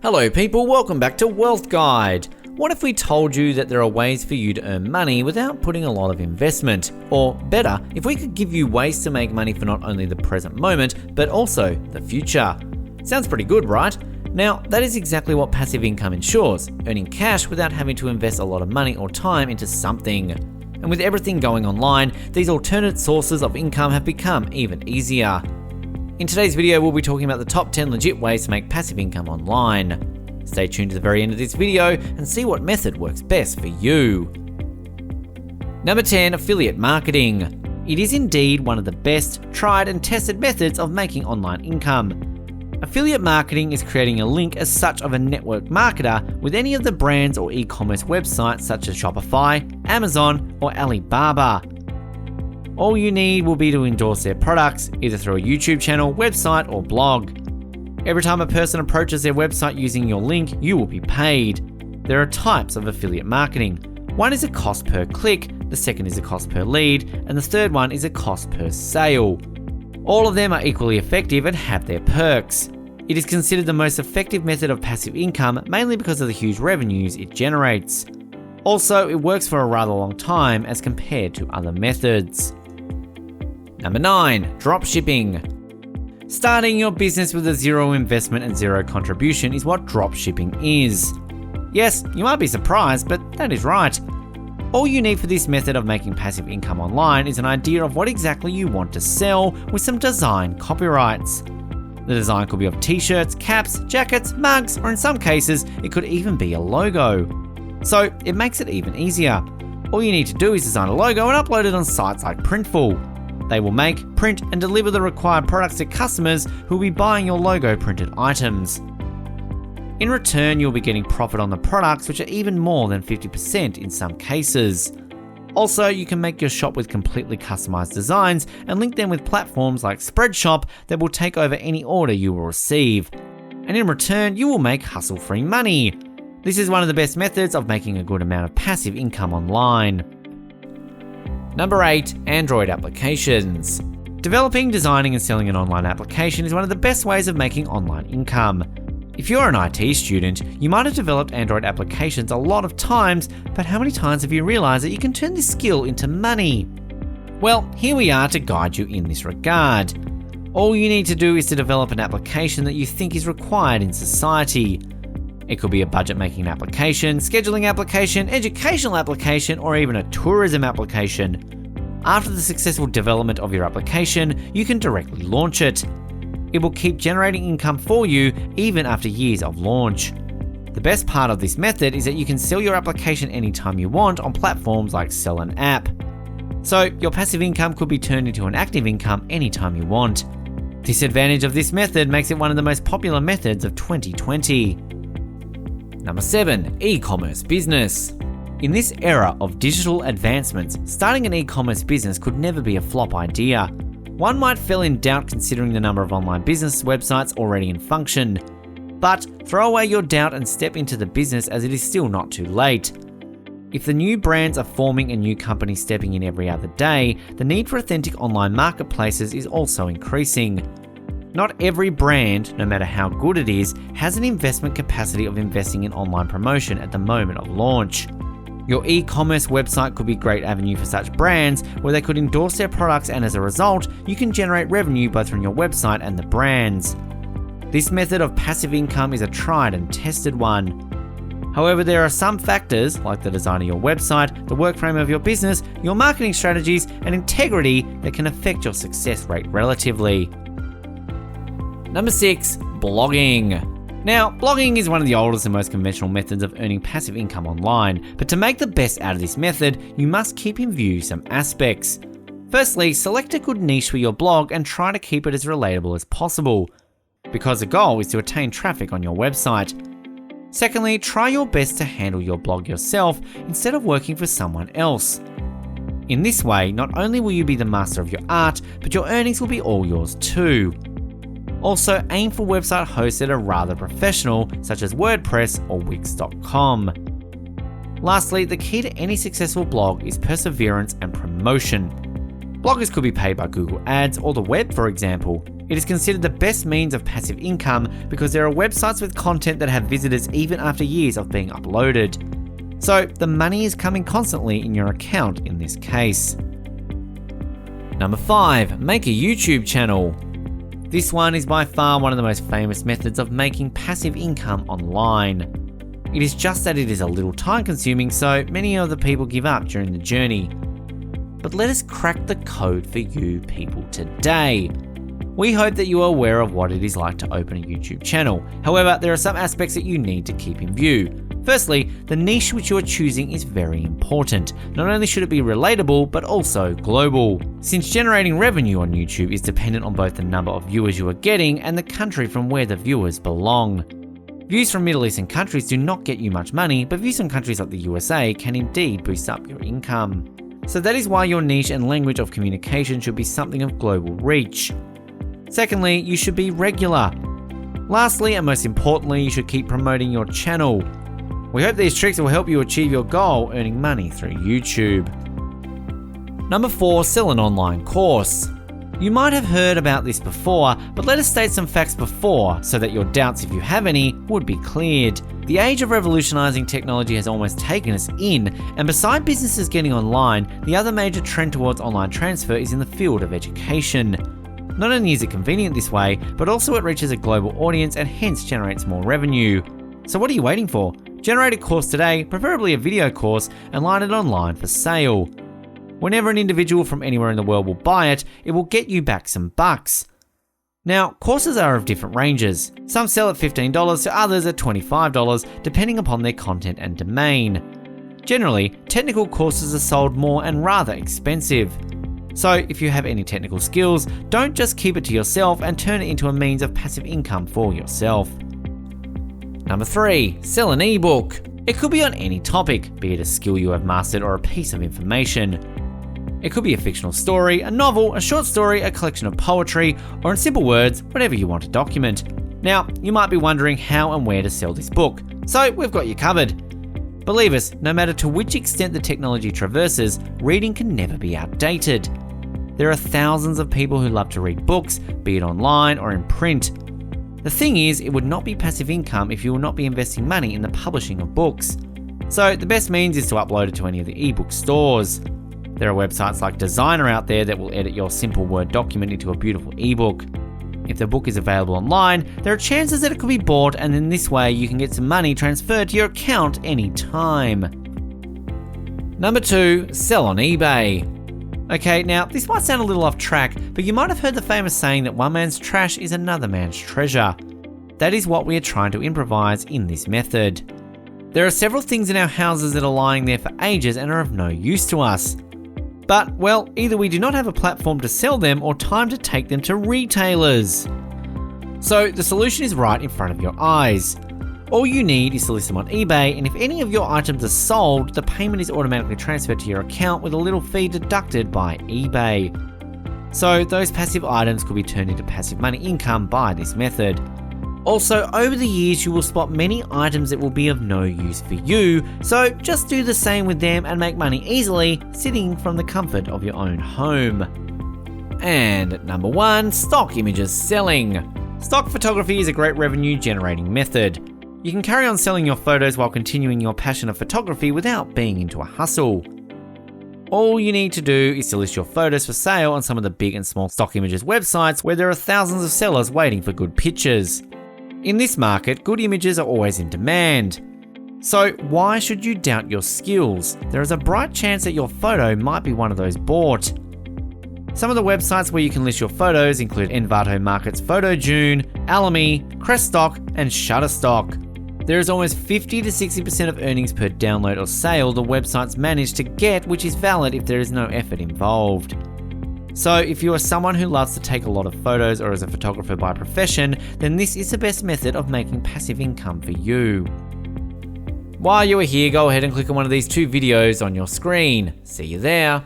Hello people, welcome back to Wealth Guide. What if we told you that there are ways for you to earn money without putting a lot of investment? Or better, if we could give you ways to make money for not only the present moment, but also the future. Sounds pretty good, right? Now, that is exactly what passive income ensures, earning cash without having to invest a lot of money or time into something. And with everything going online, these alternate sources of income have become even easier. In today's video, we'll be talking about the top 10 legit ways to make passive income online. Stay tuned to the very end of this video and see what method works best for you. Number 10, affiliate marketing. It is indeed one of the best, tried and tested methods of making online income. Affiliate marketing is creating a link as such of a network marketer with any of the brands or e-commerce websites such as Shopify, Amazon, or Alibaba. All you need will be to endorse their products, either through a YouTube channel, website, or blog. Every time a person approaches their website using your link, you will be paid. There are types of affiliate marketing. One is a cost per click, the second is a cost per lead, and the third one is a cost per sale. All of them are equally effective and have their perks. It is considered the most effective method of passive income, mainly because of the huge revenues it generates. Also, it works for a rather long time as compared to other methods. Number 9, dropshipping. Starting your business with a zero investment and zero contribution is what dropshipping is. Yes, you might be surprised, but that is right. All you need for this method of making passive income online is an idea of what exactly you want to sell with some design copyrights. The design could be of t-shirts, caps, jackets, mugs, or in some cases, it could even be a logo. So it makes it even easier. All you need to do is design a logo and upload it on sites like Printful. They will make, print, and deliver the required products to customers who will be buying your logo printed items. In return, you'll be getting profit on the products, which are even more than 50% in some cases. Also, you can make your shop with completely customized designs and link them with platforms like Spreadshop that will take over any order you will receive. And in return, you will make hustle-free money. This is one of the best methods of making a good amount of passive income online. Number 8, Android applications. Developing, designing, and selling an online application is one of the best ways of making online income. If you're an IT student, you might have developed Android applications a lot of times, but how many times have you realized that you can turn this skill into money? Well, here we are to guide you in this regard. All you need to do is to develop an application that you think is required in society. It could be a budget-making application, scheduling application, educational application, or even a tourism application. After the successful development of your application, you can directly launch it. It will keep generating income for you even after years of launch. The best part of this method is that you can sell your application anytime you want on platforms like Sell an App. So your passive income could be turned into an active income anytime you want. This advantage of this method makes it one of the most popular methods of 2020. Number 7, e-commerce business. In this era of digital advancements, starting an e-commerce business could never be a flop idea. One might feel in doubt considering the number of online business websites already in function. But throw away your doubt and step into the business as it is still not too late. If the new brands are forming and new companies stepping in every other day, the need for authentic online marketplaces is also increasing. Not every brand, no matter how good it is, has an investment capacity of investing in online promotion at the moment of launch. Your e-commerce website could be a great avenue for such brands where they could endorse their products, and as a result, you can generate revenue both from your website and the brands. This method of passive income is a tried and tested one. However, there are some factors, like the design of your website, the work frame of your business, your marketing strategies, and integrity that can affect your success rate relatively. Number 6, blogging. Now, blogging is one of the oldest and most conventional methods of earning passive income online, but to make the best out of this method, you must keep in view some aspects. Firstly, select a good niche for your blog and try to keep it as relatable as possible, because the goal is to attain traffic on your website. Secondly, try your best to handle your blog yourself instead of working for someone else. In this way, not only will you be the master of your art, but your earnings will be all yours too. Also, aim for website hosts that are rather professional, such as WordPress or Wix.com. Lastly, the key to any successful blog is perseverance and promotion. Bloggers could be paid by Google Ads or the web, for example. It is considered the best means of passive income because there are websites with content that have visitors even after years of being uploaded. So the money is coming constantly in your account in this case. Number 5, make a YouTube channel. This one is by far one of the most famous methods of making passive income online. It is just that it is a little time consuming, so many of the people give up during the journey. But let us crack the code for you people today. We hope that you are aware of what it is like to open a YouTube channel. However, there are some aspects that you need to keep in view. Firstly, the niche which you are choosing is very important. Not only should it be relatable, but also global. Since generating revenue on YouTube is dependent on both the number of viewers you are getting and the country from where the viewers belong. Views from Middle Eastern countries do not get you much money, but views from countries like the USA can indeed boost up your income. So that is why your niche and language of communication should be something of global reach. Secondly, you should be regular. Lastly, and most importantly, you should keep promoting your channel. We hope these tricks will help you achieve your goal, earning money through YouTube. Number 4, sell an online course. You might have heard about this before, but let us state some facts before so that your doubts, if you have any, would be cleared. The age of revolutionizing technology has almost taken us in, and beside businesses getting online, the other major trend towards online transfer is in the field of education. Not only is it convenient this way, but also it reaches a global audience and hence generates more revenue. So what are you waiting for? Generate a course today, preferably a video course, and line it online for sale. Whenever an individual from anywhere in the world will buy it, it will get you back some bucks. Now, courses are of different ranges. Some sell at $15 to others at $25, depending upon their content and domain. Generally, technical courses are sold more and rather expensive. So if you have any technical skills, don't just keep it to yourself and turn it into a means of passive income for yourself. Number 3, sell an ebook. It could be on any topic, be it a skill you have mastered or a piece of information. It could be a fictional story, a novel, a short story, a collection of poetry, or in simple words, whatever you want to document. Now, you might be wondering how and where to sell this book, so we've got you covered. Believe us, no matter to which extent the technology traverses, reading can never be outdated. There are thousands of people who love to read books, be it online or in print. The thing is, it would not be passive income if you will not be investing money in the publishing of books. So the best means is to upload it to any of the ebook stores. There are websites like Designer out there that will edit your simple Word document into a beautiful ebook. If the book is available online, there are chances that it could be bought, and in this way you can get some money transferred to your account anytime. Number 2, sell on eBay. Okay, now this might sound a little off track, but you might have heard the famous saying that one man's trash is another man's treasure. That is what we are trying to improvise in this method. There are several things in our houses that are lying there for ages and are of no use to us. But, well, either we do not have a platform to sell them or time to take them to retailers. So the solution is right in front of your eyes. All you need is to list them on eBay, and if any of your items are sold, the payment is automatically transferred to your account with a little fee deducted by eBay. So those passive items could be turned into passive money income by this method. Also, over the years you will spot many items that will be of no use for you, so just do the same with them and make money easily, sitting from the comfort of your own home. And number 1, stock images selling. Stock photography is a great revenue generating method. You can carry on selling your photos while continuing your passion of photography without being into a hustle. All you need to do is to list your photos for sale on some of the big and small stock images websites where there are thousands of sellers waiting for good pictures. In this market, good images are always in demand. So why should you doubt your skills? There is a bright chance that your photo might be one of those bought. Some of the websites where you can list your photos include Envato Market's PhotoJune, Alamy, Creststock, and Shutterstock. There is almost 50 to 60% of earnings per download or sale the websites manage to get, which is valid if there is no effort involved. So if you are someone who loves to take a lot of photos or is a photographer by profession, then this is the best method of making passive income for you. While you are here, go ahead and click on one of these 2 videos on your screen. See you there.